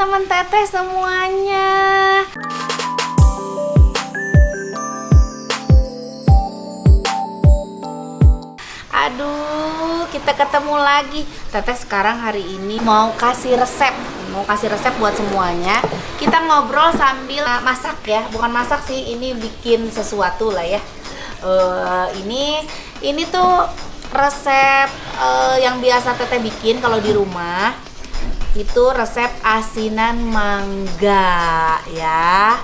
teman-teman teteh semuanya. Aduh, kita ketemu lagi. Teteh sekarang hari ini mau kasih resep buat semuanya. Kita ngobrol sambil masak ya, bukan masak sih, ini bikin sesuatu lah ya. Ini tuh resep yang biasa teteh bikin kalau di rumah. Itu resep asinan mangga ya.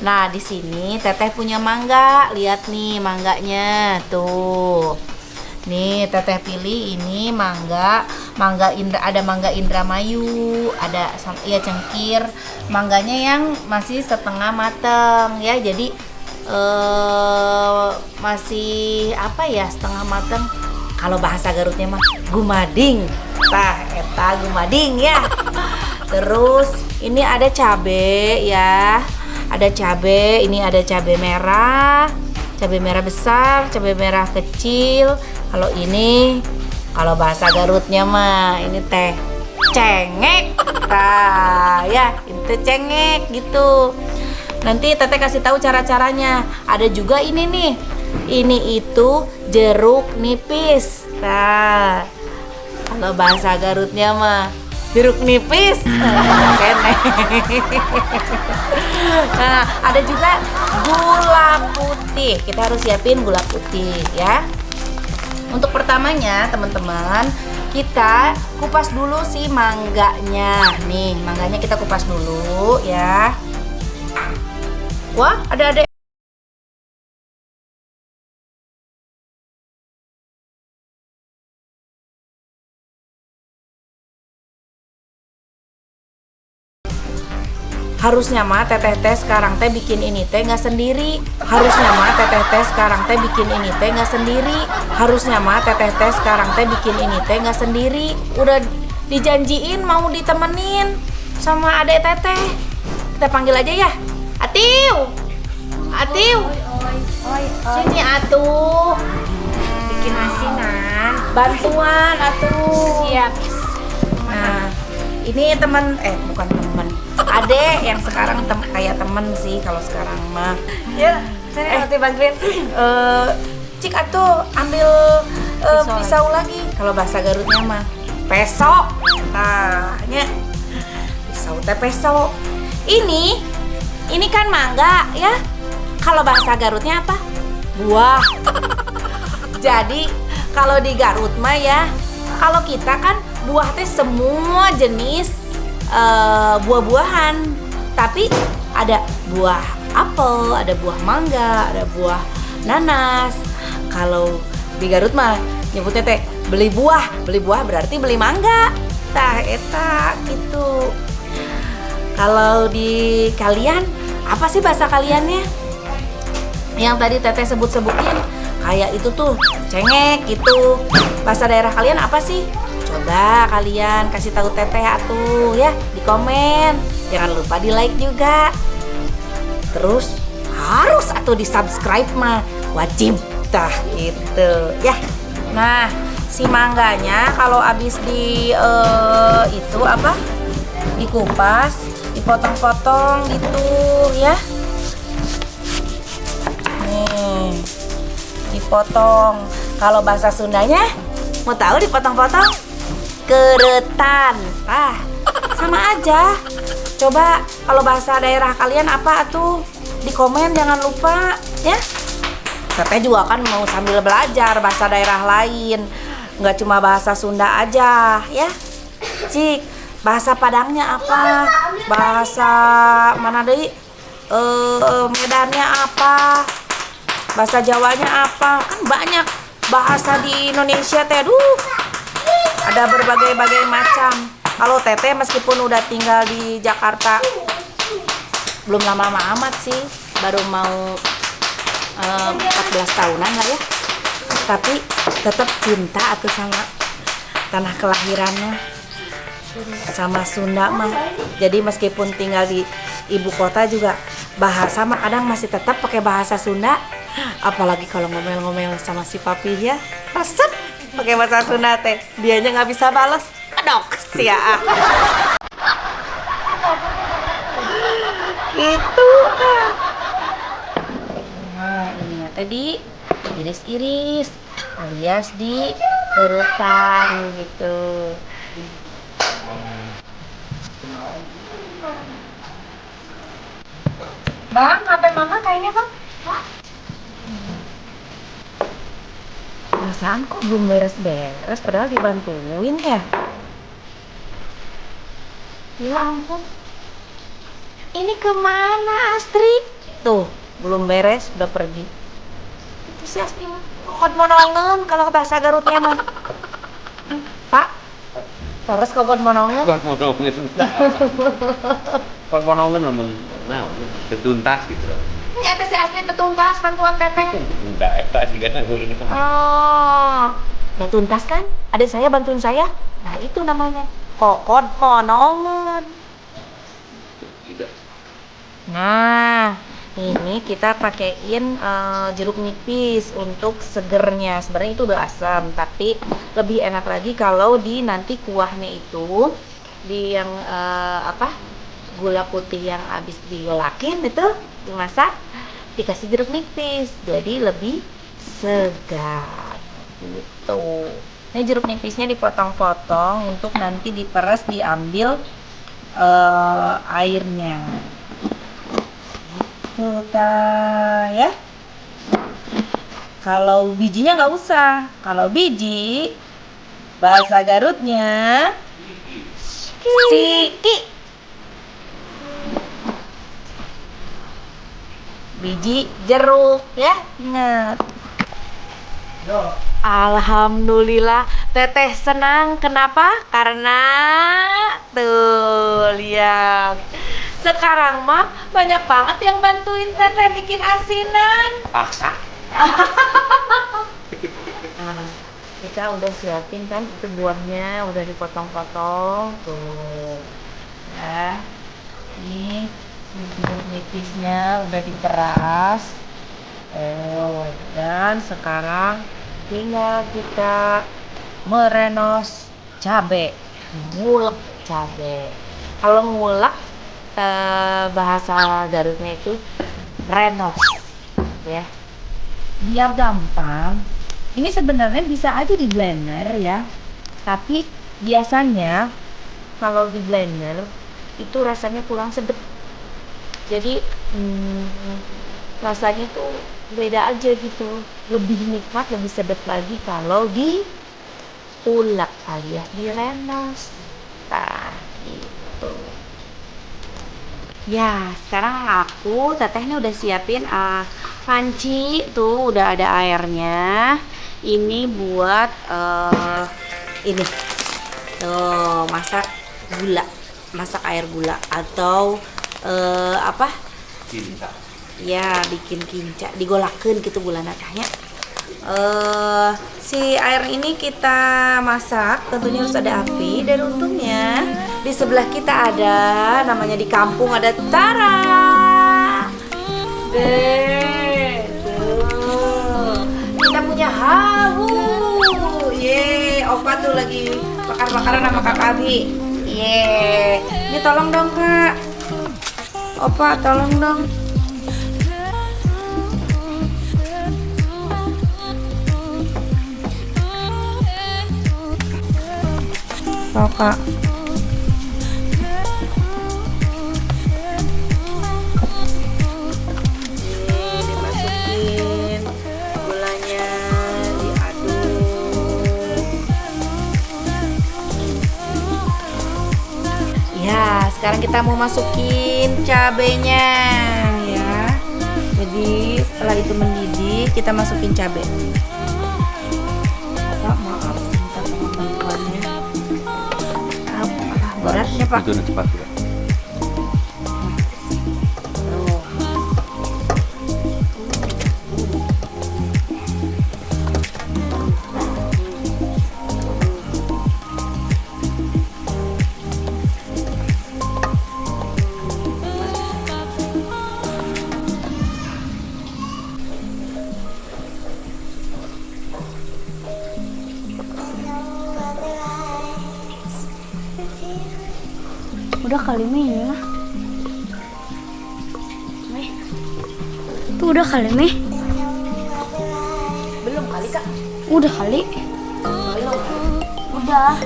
Nah, di sini teteh punya mangga. Lihat nih mangganya tuh. Nih teteh pilih ini mangga ada mangga Indramayu, ada ya cengkir. Mangganya yang masih setengah mateng ya. Jadi masih apa ya, setengah mateng. Kalau bahasa Garutnya mah gumading. Tah, eta gumading ya. Terus ini ada cabe ya. Ada cabe, ini ada cabe merah besar, cabe merah kecil. Kalau ini, kalau bahasa Garutnya mah ini teh cengek. Nah, ya, ini teh cengek gitu. Nanti teteh kasih tahu cara-caranya. Ada juga ini nih. Ini itu jeruk nipis. Nah, kalau bahasa Garutnya mah jeruk nipis. Nah, ada juga gula putih. Kita harus siapin gula putih ya. Untuk pertamanya teman-teman, kita kupas dulu si mangganya. Nih, mangganya kita kupas dulu ya. Wah, ada harusnya mah teteh sekarang teh bikin ini teh nggak sendiri. Harusnya mah teteh sekarang teh bikin ini teh nggak sendiri. Harusnya mah teteh sekarang teh bikin ini teh nggak sendiri. Udah dijanjiin mau ditemenin sama adek teteh. Kita panggil aja ya. Atiu, sini atuh. Bikin asinan. Bantuan atuh. Siap. Nah, ini bukan teman. Adek yang sekarang kayak temen sih kalau sekarang mah. Ya, saya nanti bantuin. Cik atuh ambil pisau lagi. Kalau bahasa Garutnya mah peso. Nah, nya pisau teh peso. Ini kan mangga ya. Kalau bahasa Garutnya apa? Buah. Jadi kalau di Garut mah ya, kalau kita kan buah teh semua jenis buah-buahan, tapi ada buah apel, ada buah mangga, ada buah nanas. Kalau di Garut mah nyebutnya teh beli buah berarti beli mangga. Tah eta gitu. Kalau di kalian apa sih bahasa kaliannya? Yang tadi teteh sebut-sebutin kayak itu tuh cengek gitu. Bahasa daerah kalian apa sih? Coba kalian kasih tahu teteh atuh ya di komen. Jangan lupa di like juga. Terus harus atuh di subscribe mah wajib tah gitu ya. Nah, si mangganya kalau abis itu apa? Dikupas, dipotong-potong gitu ya. Nih, dipotong. Kalau bahasa Sundanya mau tahu dipotong-potong? Keretan. Sama aja. Coba kalau bahasa daerah kalian apa tuh? Di komen jangan lupa ya. Teteh juga kan mau sambil belajar bahasa daerah lain. Nggak cuma bahasa Sunda aja ya. Cik, bahasa Padangnya apa? Bahasa mana deui? Medannya apa? Bahasa Jawanya apa? Kan banyak bahasa di Indonesia teh. Ada berbagai macam. Kalau teteh meskipun udah tinggal di Jakarta belum lama-lama amat sih, baru mau 14 tahunan lah ya. Tapi tetap cinta atau sama tanah kelahirannya, sama Sunda mah. Jadi meskipun tinggal di ibu kota juga bahasa mah kadang masih tetap pakai bahasa Sunda. Apalagi kalau ngomel-ngomel sama si papi ya, resep pakai bahasa Sunda teh. Dianya nggak bisa balas. Adok sia. Gitu kan. Nah, ininya tadi iris-iris alias dikerutan gitu. Bang, HP mama kayaknya bang. Perasaan kok belum beres-beres, padahal dibantuin ya. Ya ampun. Ini kemana Astrid? Tuh, belum beres, udah pergi. Itu si Astrid kok monongen kalau bahasa Garutnya mah. Pak, terus kok monongen? Kok monongen namun nah ketuntas gitu. Ini ada si Astrid tetuntas bantuan teteh. Enggak, eta juga ini kan. Oh, yang tuntas kan? Adik saya bantuin saya. Nah itu namanya kokon monongan. Tidak. Nah, ini kita pakein jeruk nipis untuk segernya. Sebenarnya itu udah asam, tapi lebih enak lagi kalau di nanti kuahnya itu di yang gula putih yang habis digolakin itu dimasak dikasih jeruk nipis, jadi lebih segar gitu. Ini jeruk nipisnya dipotong-potong untuk nanti diperes, diambil airnya gitu ya. Kalau bijinya nggak usah, kalau biji bahasa Garutnya siki. Biji jeruk ya, ingat. Alhamdulillah teteh senang. Kenapa? Karena tuh lihat sekarang mah banyak banget yang bantuin teteh bikin asinan. Paksa. Nah, kita udah siapin kan itu buahnya udah dipotong-potong tuh ya. Ini jeruk nipisnya udah diperas. Dan sekarang tinggal kita merenos cabe, ngulek cabe. Kalau ngulek bahasa Garutnya itu renos ya. Biar gampang. Ini sebenarnya bisa aja di blender ya. Tapi biasanya kalau di blender itu rasanya kurang sedap. Jadi rasanya tuh beda aja gitu, lebih nikmat, lebih sedap lagi kalau diulek alias direnos. Nah, gitu. Ya, sekarang tetehnya udah siapin panci tuh udah ada airnya. Ini buat ini tuh masak gula, masak air gula atau Cinta. ya bikin kinca digolakeun gitu gulana tanya. Si air ini kita masak tentunya harus ada api, dan untungnya di sebelah kita ada namanya di kampung ada Tara. Tuh. Kita punya hawu. Ye, opa tuh lagi bakar-bakaran sama Kak Abi. Ye. Ini tolong dong, Kak. Opa, tolong dong. Oh, Kak. Ini dimasukin gulanya, diaduk. Ya, sekarang kita mau masukin cabenya ya. Jadi setelah itu mendidih, kita masukin cabai. Maaf, minta tolong bantuannya. Beratnya Pak. Itu cepat ya. Udah kali ini ya. Tuh udah kali nih. Belum kali Kak. Udah kali. Belum. Udah.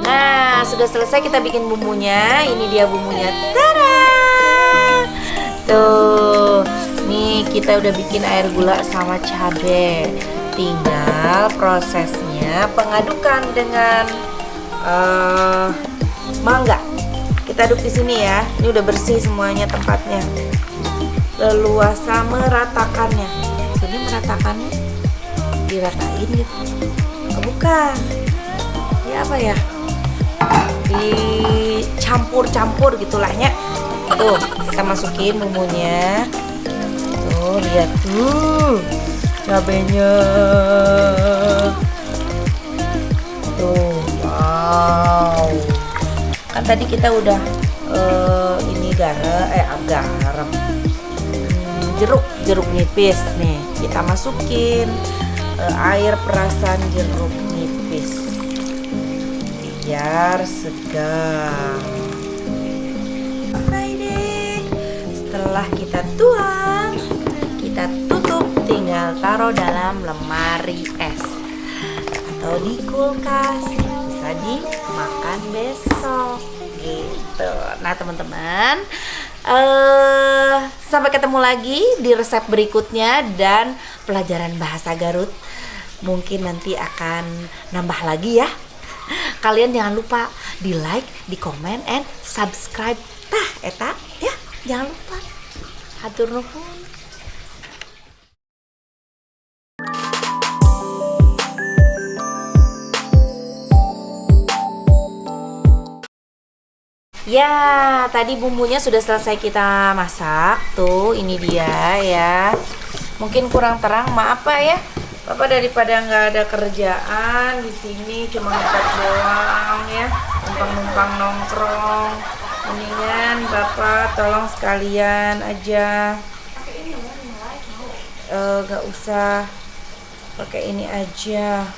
Nah, sudah selesai kita bikin bumbunya. Ini dia bumbunya. Tada! Tuh. Nih, kita udah bikin air gula sama cabai. Tinggal prosesnya pengadukan dengan mangga. Kita aduk di sini ya. Ini udah bersih semuanya tempatnya. Leluasa meratakannya. Sebenarnya meratakannya diratain gitu. Oh, bukan. Ini apa ya? Dicampur-campur gitulah ya. Tuh, kita masukin bumbunya. Tuh, lihat tuh cabenya. Tuh, wow. Kan tadi kita udah ini garam. Jeruk nipis nih. Kita masukin air perasan jeruk nipis. Biar segar. Selesai deh. Setelah kita tuang, kita tutup, tinggal taruh dalam lemari es atau di kulkas, bisa dimakan besok gitu. Nah teman-teman, sampai ketemu lagi di resep berikutnya dan pelajaran bahasa Garut. Mungkin nanti akan nambah lagi ya. Kalian jangan lupa di like, di komen, and subscribe. Tah, eta ya, jangan lupa. Hatur nuhun. Ya, tadi bumbunya sudah selesai kita masak. Tuh, ini dia ya. Mungkin kurang terang, maaf Pak ya. Bapak daripada nggak ada kerjaan di sini cuma ngecat doang ya, numpang-numpang nongkrong. Mendingan Bapak tolong sekalian aja. Nggak usah pakai ini aja.